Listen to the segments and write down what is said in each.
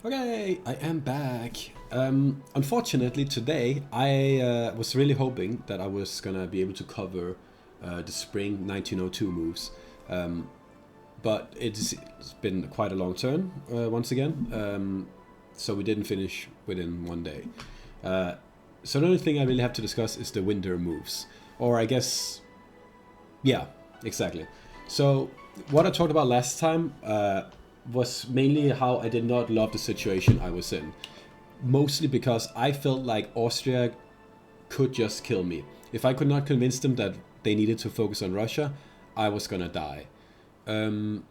Okay, I am back. Unfortunately, today I was really hoping that I was gonna be able to cover the spring 1902 moves, but it's been quite a long turn once again, so we didn't finish within one day. So the only thing I really have to discuss is the winter moves, or I guess, yeah, exactly. So what I talked about last time was mainly how I did not love the situation I was in. Mostly because I felt like Austria could just kill me. If I could not convince them that they needed to focus on Russia, I was gonna die. Um,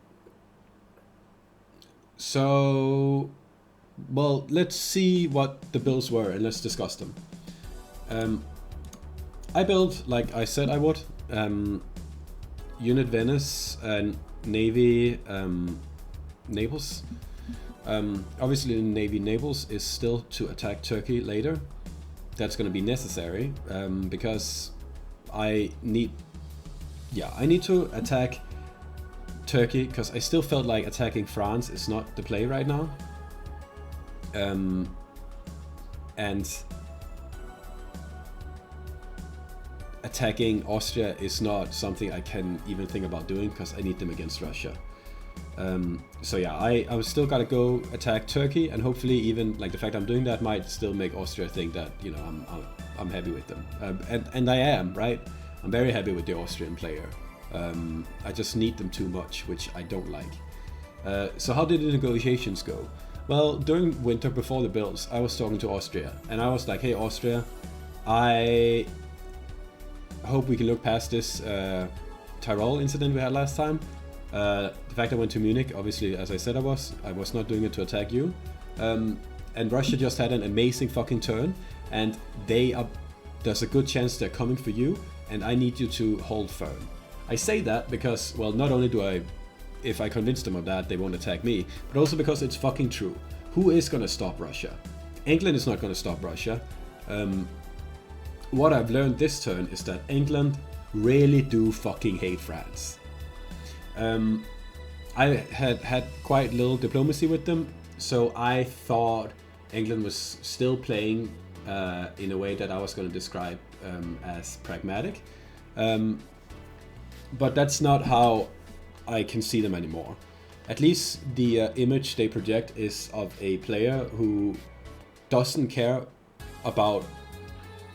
so, well, let's see what the builds were and let's discuss them. Um, I built like I said I would. Unit Venice and Navy Naples. Obviously, the Navy Naples is still to attack Turkey later. That's going to be necessary because I need, I need to attack Turkey because I still felt like attacking France is not the play right now. And attacking Austria is not something I can even think about doing because I need them against Russia. So yeah, I was still gotta go attack Turkey, and hopefully even like the fact I'm doing that might still make Austria think that I'm happy with them, and I am, right. I'm very happy with the Austrian player. I just need them too much, which I don't like. So how did the negotiations go? Well, during winter before the builds, I was talking to Austria, and I was like, hey Austria, I hope we can look past this Tyrol incident we had last time. The fact I went to Munich, obviously, as I said I was not doing it to attack you. And Russia just had an amazing fucking turn, and there's a good chance they're coming for you, and I need you to hold firm. I say that because, well, not only if I convince them of that, they won't attack me, but also because it's fucking true. Who is gonna stop Russia? England is not gonna stop Russia. What I've learned this turn is that England really do fucking hate France. I had quite little diplomacy with them, so I thought England was still playing in a way that I was going to describe as pragmatic. But that's not how I can see them anymore. At least the image they project is of a player who doesn't care about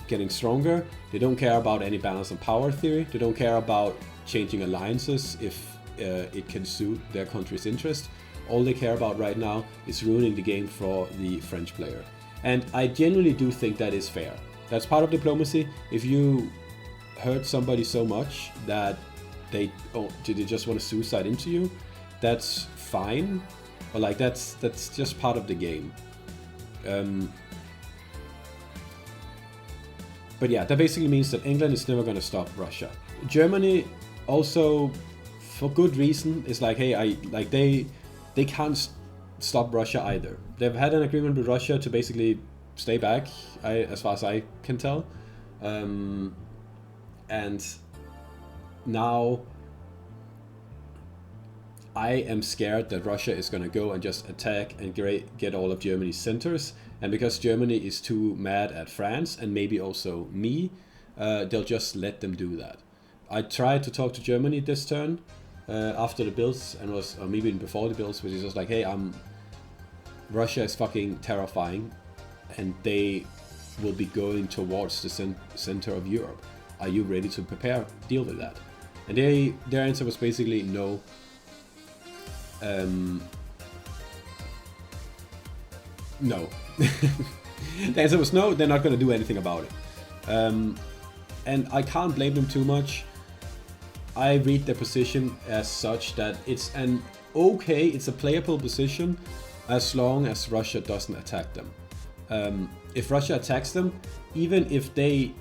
getting stronger. They don't care about any balance of power theory. They don't care about changing alliances if it can suit their country's interest. All they care about right now is ruining the game for the French player. And I genuinely do think that is fair. That's part of diplomacy. If you hurt somebody so much that they just want to suicide into you, that's fine. But like that's just part of the game. But yeah, that basically means that England is never going to stop Russia. Germany also, for good reason, is like, hey, they can't stop Russia either. They've had an agreement with Russia to basically stay back, as far as I can tell, and now I am scared that Russia is going to go and just attack and get all of Germany's centers, and because Germany is too mad at France and maybe also me, they'll just let them do that. I tried to talk to Germany this turn after the builds, and or maybe even before the builds, which is just like, hey, Russia is fucking terrifying, and they will be going towards the center of Europe. Are you ready to deal with that? And their answer was basically no. No. The answer was no, they're not going to do anything about it. And I can't blame them too much. I read their position as such that it's a playable position as long as Russia doesn't attack them. If Russia attacks them, even if they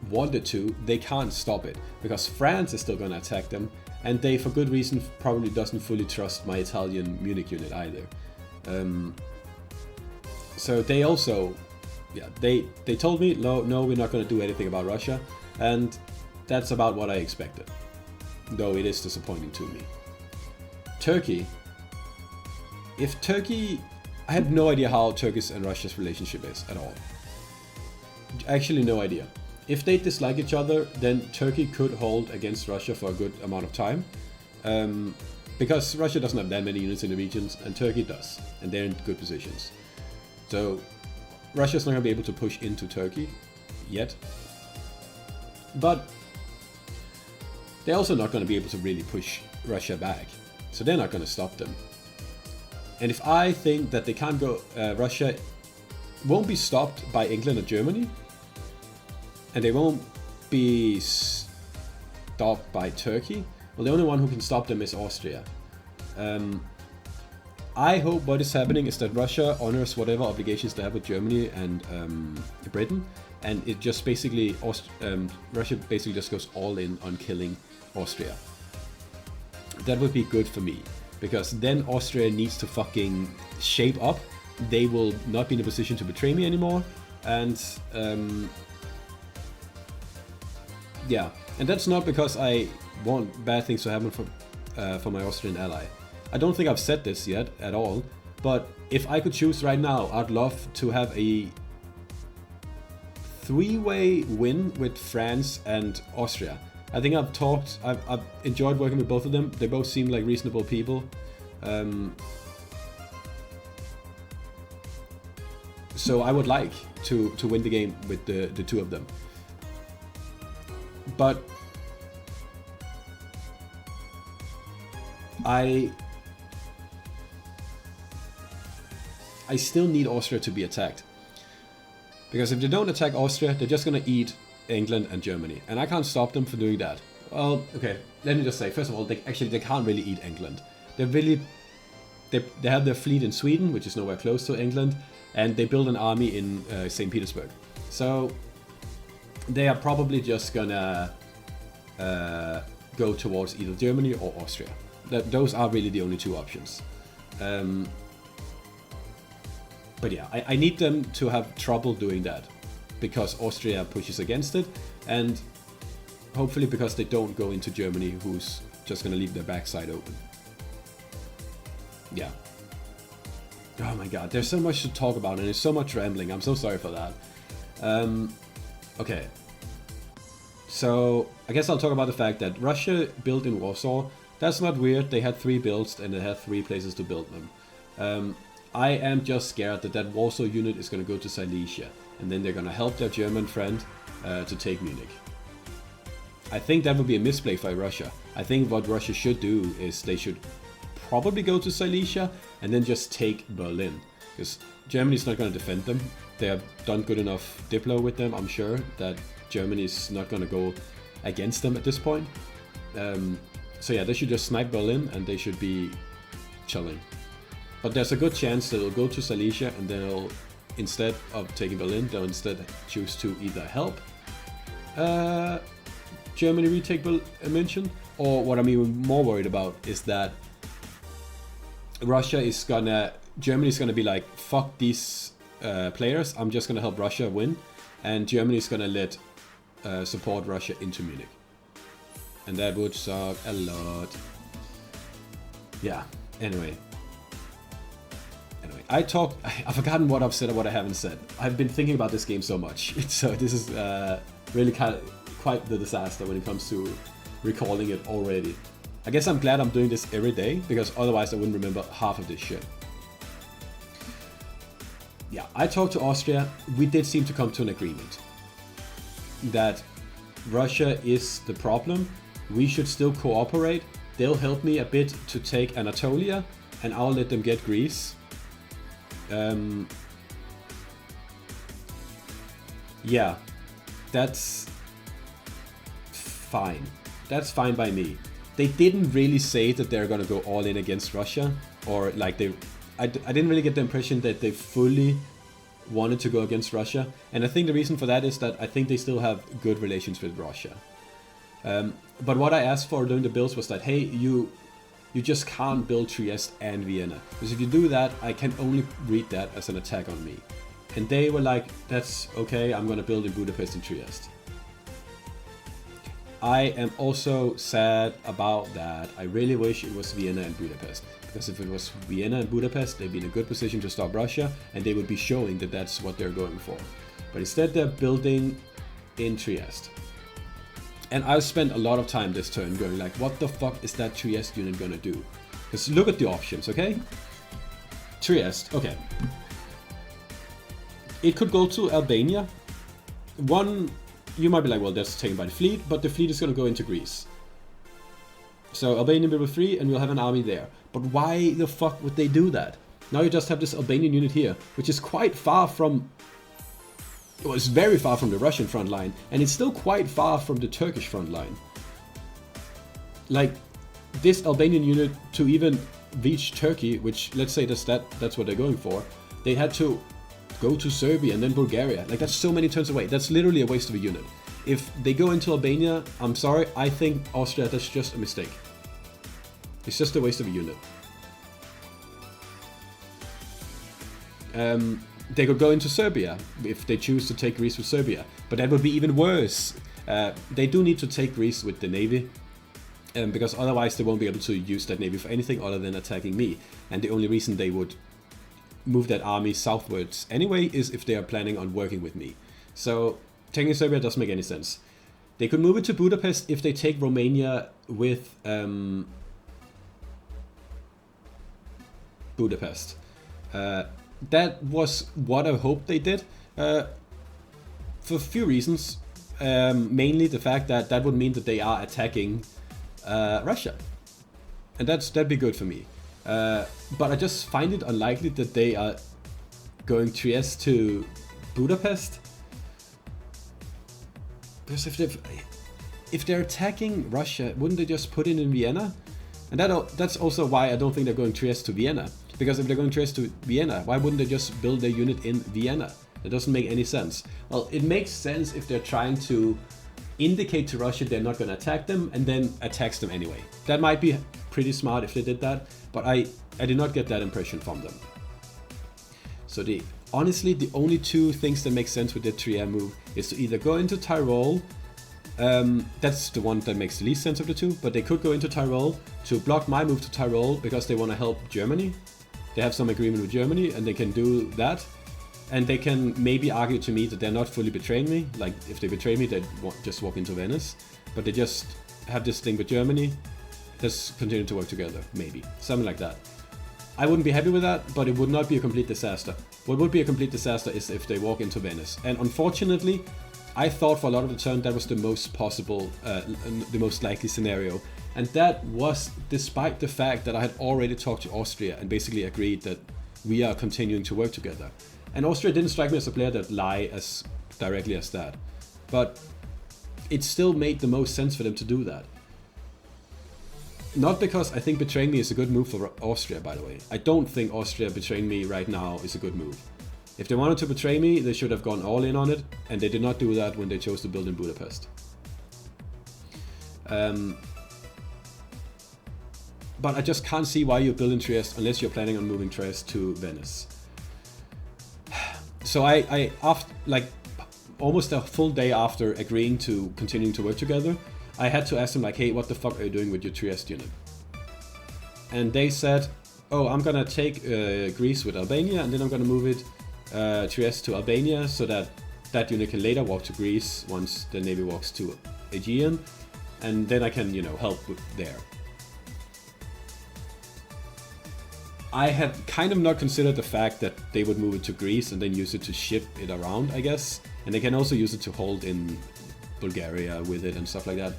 wanted to, they can't stop it because France is still going to attack them, and they, for good reason, probably doesn't fully trust my Italian Munich unit either. So they also, they told me, no, we're not going to do anything about Russia, and that's about what I expected. Though it is disappointing to me. Turkey. If Turkey I have no idea how Turkey's and Russia's relationship is at all. Actually, no idea. If they dislike each other, then Turkey could hold against Russia for a good amount of time. Because Russia doesn't have that many units in the regions, and Turkey does, and they're in good positions. So Russia's not going to be able to push into Turkey yet. But they're also not going to be able to really push Russia back. So they're not going to stop them. And if I think that they can't go, Russia won't be stopped by England or Germany, and they won't be stopped by Turkey, well, the only one who can stop them is Austria. I hope what is happening is that Russia honors whatever obligations they have with Germany and Britain, and it just basically, Russia basically just goes all in on killing Austria. That would be good for me, because then Austria needs to fucking shape up. They will not be in a position to betray me anymore, and yeah, and that's not because I want bad things to happen for my Austrian ally. I don't think I've said this yet at all, but if I could choose right now, I'd love to have a three-way win with France and Austria. I think I've enjoyed working with both of them. They both seem like reasonable people. So I would like to win the game with the two of them. But I still need Austria to be attacked. Because if they don't attack Austria, they're just going to eat England and Germany. And I can't stop them from doing that. Well, okay, let me just say, first of all, they can't really eat England. They have their fleet in Sweden, which is nowhere close to England, and they build an army in St. Petersburg. So they are probably just gonna go towards either Germany or Austria. Those are really the only two options. But yeah, I need them to have trouble doing that, because Austria pushes against it, and hopefully because they don't go into Germany, who's just gonna leave their backside open. Yeah. Oh my god, there's so much to talk about and there's so much rambling. I'm so sorry for that. Okay. So, I guess I'll talk about the fact that Russia built in Warsaw. That's not weird. They had 3 builds and they had 3 places to build them. I am just scared that Warsaw unit is going to go to Silesia, and then they're going to help their German friend to take Munich. I think that would be a misplay by Russia. I think what Russia should do is they should probably go to Silesia and then just take Berlin, because Germany's not going to defend them. They have done good enough Diplo with them, I'm sure, that Germany's not going to go against them at this point. So yeah, they should just snipe Berlin and they should be chilling. But there's a good chance that they'll go to Silesia and they'll, instead of taking Berlin, they'll instead choose to either help Germany retake München, or what I'm even more worried about is that Germany's gonna be like, fuck these players, I'm just gonna help Russia win, and Germany's gonna support Russia into Munich. And that would suck a lot. Yeah, anyway, I've forgotten what I've said or what I haven't said. I've been thinking about this game so much. So this is really quite the disaster when it comes to recalling it already. I guess I'm glad I'm doing this every day, because otherwise I wouldn't remember half of this shit. Yeah, I talked to Austria. We did seem to come to an agreement that Russia is the problem. We should still cooperate. They'll help me a bit to take Anatolia, and I'll let them get Greece. Yeah, that's fine. That's fine by me. They didn't really say that they're gonna go all in against Russia, or like I didn't really get the impression that they fully wanted to go against Russia. And I think the reason for that is that I think they still have good relations with Russia. But what I asked for during the builds was that, hey, you just can't build Trieste and Vienna, because if you do that, I can only read that as an attack on me. And they were like, that's okay, I'm gonna build in Budapest and Trieste. I am also sad about that. I really wish it was Vienna and Budapest, Because if it was Vienna and Budapest, they'd be in a good position to stop Russia, and they would be showing that that's what they're going for. But instead they're building in Trieste. And I've spent a lot of time this turn going like, what the fuck is that Trieste unit gonna do? Because look at the options, okay? Trieste, okay. It could go to Albania. One, you might be like, well, that's taken by the fleet, but the fleet is gonna go into Greece. So Albania will be free and we'll have an army there. But why the fuck would they do that? Now you just have this Albanian unit here, which is quite far from... Well, it's very far from the Russian front line, and it's still quite far from the Turkish front line. Like, this Albanian unit to even reach Turkey, which, let's say that's what they're going for, they had to go to Serbia and then Bulgaria. Like, that's so many turns away. That's literally a waste of a unit. If they go into Albania, I'm sorry, I think Austria, that's just a mistake. It's just a waste of a unit. They could go into Serbia if they choose to take Greece with Serbia, but that would be even worse. They do need to take Greece with the navy, because otherwise they won't be able to use that navy for anything other than attacking me. And the only reason they would move that army southwards anyway is if they are planning on working with me. So taking Serbia doesn't make any sense. They could move it to Budapest if they take Romania with Budapest. That was what I hoped they did, for a few reasons. Mainly the fact that that would mean that they are attacking Russia, and that'd be good for me. But I just find it unlikely that they are going Trieste to Budapest, because if they're attacking Russia, wouldn't they just put it in Vienna? And that's also why I don't think they're going Trieste to Vienna. Because if they're going Trieste to Vienna, why wouldn't they just build their unit in Vienna? That doesn't make any sense. Well, it makes sense if they're trying to indicate to Russia they're not going to attack them and then attacks them anyway. That might be pretty smart if they did that, but I did not get that impression from them. So honestly, the only two things that make sense with the Trier move is to either go into Tyrol. That's the one that makes the least sense of the two, but they could go into Tyrol to block my move to Tyrol because they want to help Germany. They have some agreement with Germany and they can do that. And they can maybe argue to me that they're not fully betraying me. Like, if they betray me, they'd just walk into Venice. But they just have this thing with Germany. Just continue to work together, maybe. Something like that. I wouldn't be happy with that, but it would not be a complete disaster. What would be a complete disaster is if they walk into Venice. And unfortunately, I thought for a lot of the turn that was the most possible, the most likely scenario. And that was despite the fact that I had already talked to Austria and basically agreed that we are continuing to work together. And Austria didn't strike me as a player that lie as directly as that. But it still made the most sense for them to do that. Not because I think betraying me is a good move for Austria, by the way. I don't think Austria betraying me right now is a good move. If they wanted to betray me, they should have gone all in on it, and they did not do that when they chose to build in Budapest. But I just can't see why you build in Trieste unless you're planning on moving Trieste to Venice. So I after, like, almost a full day after agreeing to continuing to work together, I had to ask them like, hey, what the fuck are you doing with your Trieste unit? And they said, oh, I'm gonna take Greece with Albania, and then I'm gonna move it Trieste to Albania so that that unit can later walk to Greece once the navy walks to Aegean, and then I can, you know, help there. I had kind of not considered the fact that they would move it to Greece and then use it to ship it around, I guess. And they can also use it to hold in Bulgaria with it and stuff like that.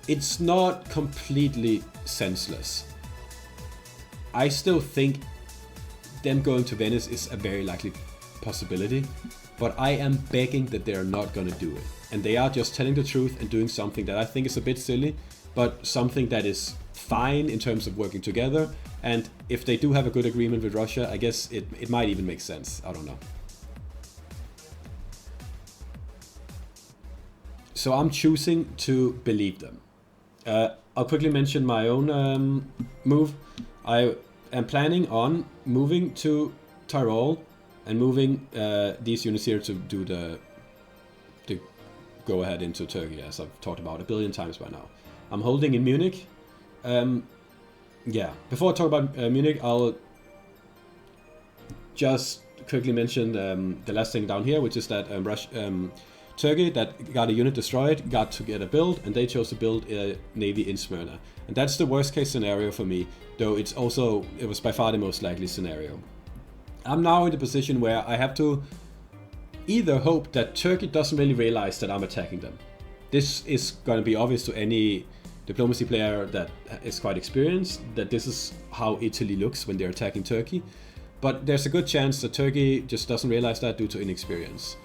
It's not completely senseless. I still think them going to Venice is a very likely possibility, but I am begging that they are not going to do it. And they are just telling the truth and doing something that I think is a bit silly, but something that is fine in terms of working together. And if they do have a good agreement with Russia, I guess it might even make sense. I don't know. So I'm choosing to believe them. I'll quickly mention my own move. I am planning on moving to Tyrol and moving these units here to do the go ahead into Turkey, as I've talked about a billion times by now. I'm holding in Munich. Yeah, before I talk about Munich, I'll just quickly mention the last thing down here, which is that Turkey, that got a unit destroyed, got to get a build, and they chose to build a navy in Smyrna. And that's the worst case scenario for me, though it was by far the most likely scenario. I'm now in the position where I have to either hope that Turkey doesn't really realize that I'm attacking them. This is going to be obvious to any diplomacy player that is quite experienced, that this is how Italy looks when they're attacking Turkey. But there's a good chance that Turkey just doesn't realize that due to inexperience.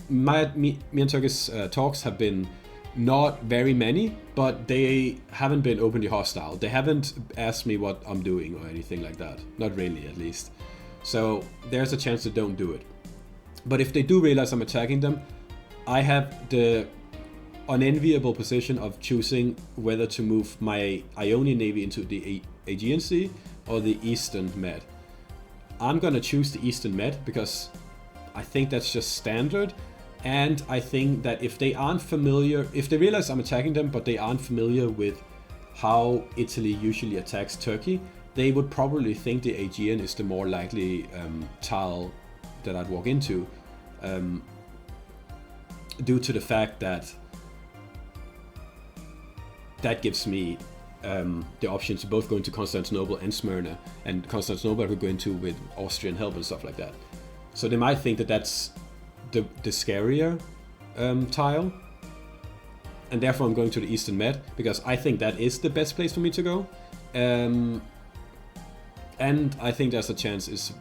Me and Turkey's talks have been not very many, but they haven't been openly hostile. They haven't asked me what I'm doing or anything like that. Not really, at least. So there's a chance they don't do it. But if they do realize I'm attacking them, I have the unenviable position of choosing whether to move my Ionian Navy into the Aegean Sea or the Eastern Med. I'm gonna choose the Eastern Med because I think that's just standard, and I think that if they realize I'm attacking them but they aren't familiar with how Italy usually attacks Turkey, they would probably think the Aegean is the more likely tile that I'd walk into, due to the fact that gives me the option to both go into Constantinople and Smyrna, and Constantinople I could go into with Austrian help and stuff like that. So they might think that that's the scarier tile, and therefore I'm going to the Eastern Med because I think that is the best place for me to go, and I think there's a chance is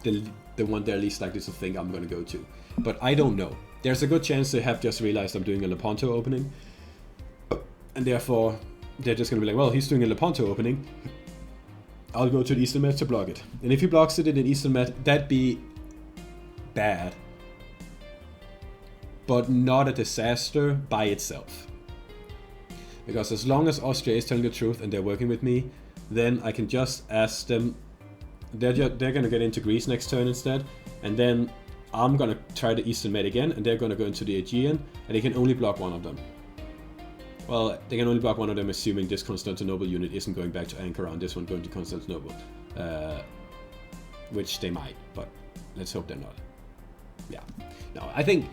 the one they're least likely to think I'm going to go to. But I don't know. There's a good chance they have just realized I'm doing a Lepanto opening, and therefore they're just going to be like, well, he's doing a Lepanto opening, I'll go to the Eastern Med to block it. And if he blocks it in the Eastern Med, that'd be bad, but not a disaster by itself. Because as long as Austria is telling the truth and they're working with me, then I can just ask them. They're going to get into Greece next turn instead, and then I'm going to try the Eastern Med again, and they're going to go into the Aegean, and they can only block one of them. Well, they can only block one of them, assuming this Constantinople unit isn't going back to Ankara and this one going to Constantinople. Which they might, but let's hope they're not. Yeah. No, I think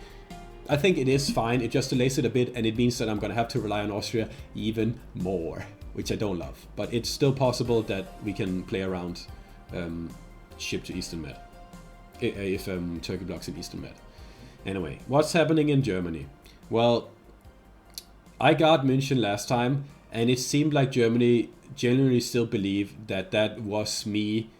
it is fine. It just delays it a bit, and it means that I'm going to have to rely on Austria even more, which I don't love. But it's still possible that we can play around ship to Eastern Med, if Turkey blocks in Eastern Med. Anyway, what's happening in Germany? Well, I got München last time, and it seemed like Germany genuinely still believed that was me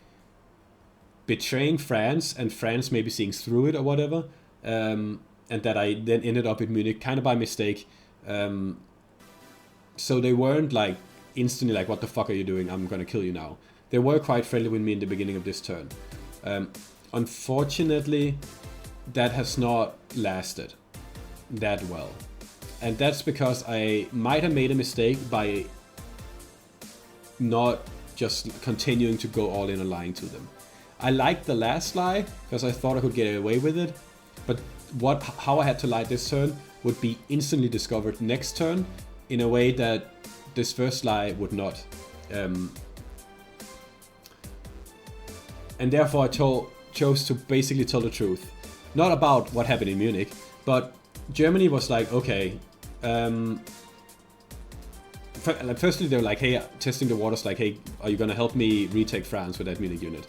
betraying France, and France maybe seeing through it or whatever, and that I then ended up in Munich kind of by mistake. So they weren't like instantly like, what the fuck are you doing? I'm gonna kill you now. They were quite friendly with me in the beginning of this turn. Unfortunately, that has not lasted that well. And that's because I might have made a mistake by not just continuing to go all in and lying to them. I liked the last lie because I thought I could get away with it, but how I had to lie this turn would be instantly discovered next turn in a way that this first lie would not. And therefore I chose to basically tell the truth. Not about what happened in Munich, but Germany was like, okay, firstly they were like, hey, testing the waters, like, hey, are you gonna help me retake France with that Munich unit?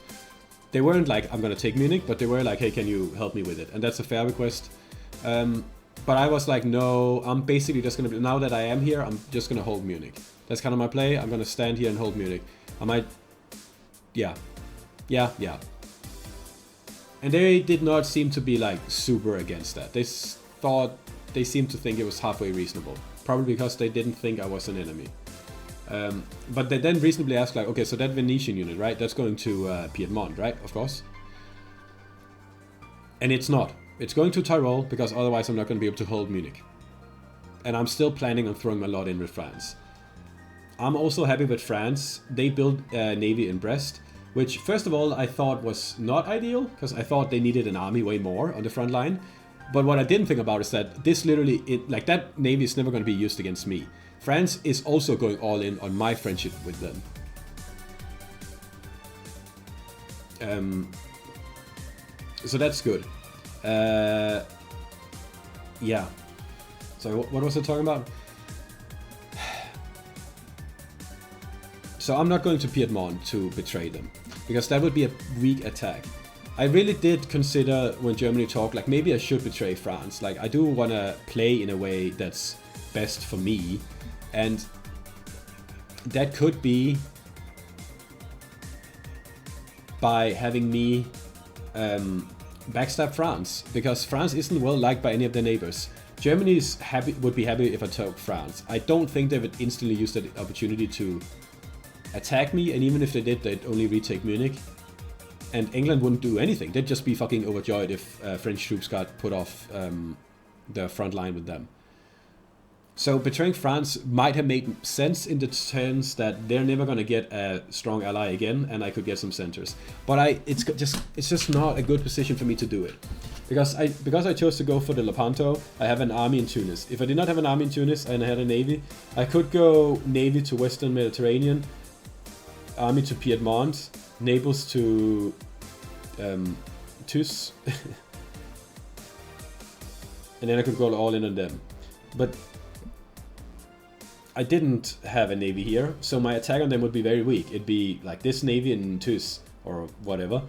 They weren't like, I'm gonna take Munich, but they were like, hey, can you help me with it? And that's a fair request. But I was like, no, I'm basically just gonna, now that I am here, I'm just gonna hold Munich. That's kind of my play. I'm gonna stand here and hold Munich. I might, yeah. And they did not seem to be like super against that. They seemed to think it was halfway reasonable. Probably because they didn't think I was an enemy. But they then reasonably asked like, okay, so that Venetian unit, right? That's going to Piedmont, right? Of course. And it's not. It's going to Tyrol because otherwise I'm not going to be able to hold Munich. And I'm still planning on throwing my lot in with France. I'm also happy with France. They built a navy in Brest, which first of all I thought was not ideal because I thought they needed an army way more on the front line. But what I didn't think about is that this literally, like that navy is never going to be used against me. France is also going all in on my friendship with them. So that's good. Yeah. So what was I talking about? So I'm not going to Piedmont to betray them, because that would be a weak attack. I really did consider when Germany talked, like maybe I should betray France. Like I do want to play in a way that's best for me, and that could be by having me backstab France, because France isn't well liked by any of their neighbors. Germany would be happy if I took France. I don't think they would instantly use that opportunity to attack me, and even if they did, they'd only retake Munich. And England wouldn't do anything. They'd just be fucking overjoyed if French troops got put off the front line with them. So betraying France might have made sense in the terms that they're never going to get a strong ally again, and I could get some centers. But it's just not a good position for me to do it. Because I chose to go for the Lepanto, I have an army in Tunis. If I did not have an army in Tunis and I had a navy, I could go navy to Western Mediterranean, army to Piedmont, Naples to Tus, and then I could go all in on them. But I didn't have a navy here, so my attack on them would be very weak. It'd be like this navy in Tus or whatever,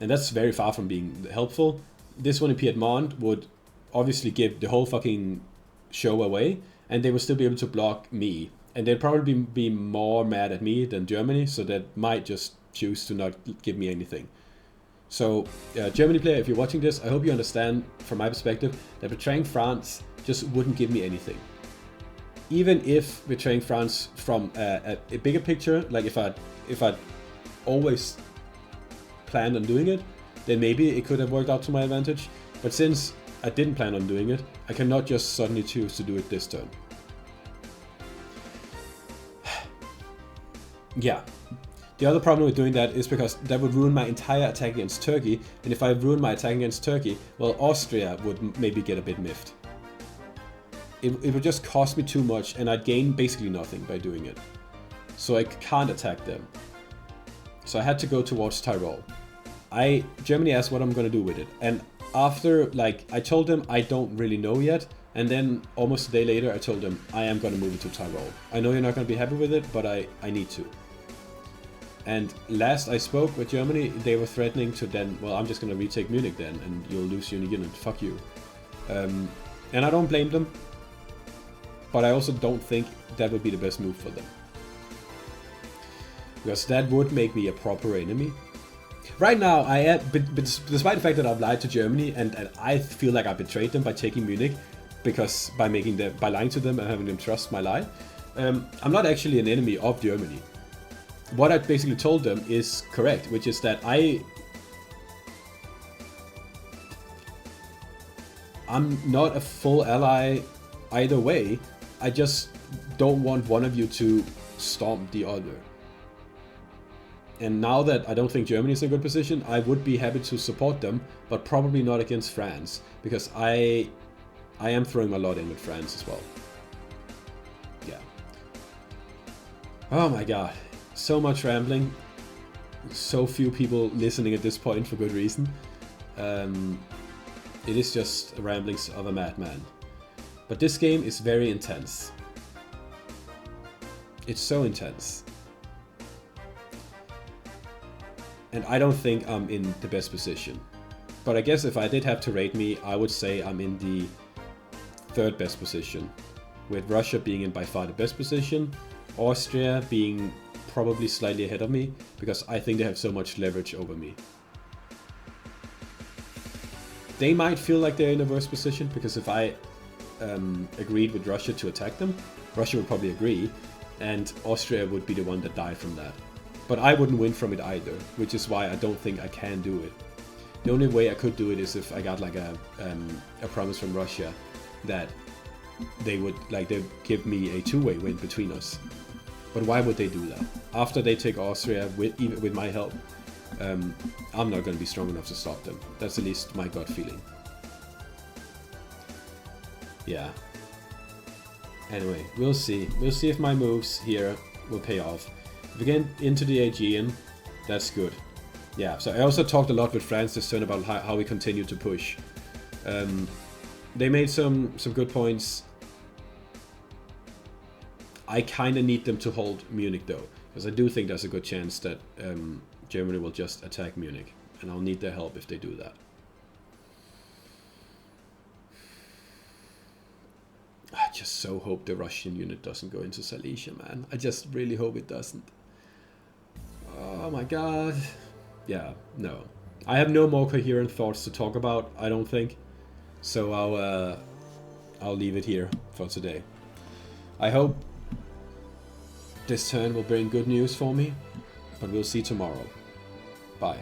and that's very far from being helpful. This one in Piedmont would obviously give the whole fucking show away, and they would still be able to block me. And they'd probably be more mad at me than Germany, so they might just choose to not give me anything. So, Germany player, if you're watching this, I hope you understand from my perspective that betraying France just wouldn't give me anything. Even if betraying France from a bigger picture, like if I'd always planned on doing it, then maybe it could have worked out to my advantage. But since I didn't plan on doing it, I cannot just suddenly choose to do it this turn. Yeah. The other problem with doing that is because that would ruin my entire attack against Turkey, and if I ruin my attack against Turkey, well, Austria would maybe get a bit miffed. It would just cost me too much, and I'd gain basically nothing by doing it. So I can't attack them. So I had to go towards Tyrol. Germany asked what I'm gonna do with it, and after, like, I told them I don't really know yet, and then almost a day later I told them I am gonna move it to Tyrol. I know you're not gonna be happy with it, but I need to. And last I spoke with Germany, they were threatening to then, well, I'm just gonna retake Munich then, and you'll lose your unit, fuck you. And I don't blame them, but I also don't think that would be the best move for them. Because that would make me a proper enemy. Right now, I am, but despite the fact that I've lied to Germany, and I feel like I betrayed them by taking Munich, because by lying to them and having them trust my lie, I'm not actually an enemy of Germany. What I basically told them is correct, which is that I'm not a full ally either way. I just don't want one of you to stomp the other. And now that I don't think Germany is in a good position, I would be happy to support them, but probably not against France, because I am throwing a lot in with France as well. Yeah. Oh my god. So much rambling. So few people listening at this point for good reason. It is just ramblings of a madman. But this game is very intense. It's so intense. And I don't think I'm in the best position. But I guess if I did have to rate me, I would say I'm in the third best position. With Russia being in by far the best position, Austria being probably slightly ahead of me, because I think they have so much leverage over me. They might feel like they're in a worse position, because if I agreed with Russia to attack them, Russia would probably agree, and Austria would be the one that died from that. But I wouldn't win from it either, which is why I don't think I can do it. The only way I could do it is if I got like a promise from Russia that they'd give me a two-way win between us. But why would they do that? After they take Austria, even with my help, I'm not going to be strong enough to stop them. That's at least my gut feeling. Yeah. Anyway, we'll see. We'll see if my moves here will pay off. If we get into the Aegean, that's good. Yeah, so I also talked a lot with France this turn about how we continue to push. They made some good points. I kind of need them to hold Munich though, because I do think there's a good chance that Germany will just attack Munich, and I'll need their help if they do that. I just so hope the Russian unit doesn't go into Silesia, man. I just really hope it doesn't. Oh my god. Yeah, no. I have no more coherent thoughts to talk about, I don't think. So I'll leave it here for today. I hope this turn will bring good news for me, but we'll see tomorrow. Bye.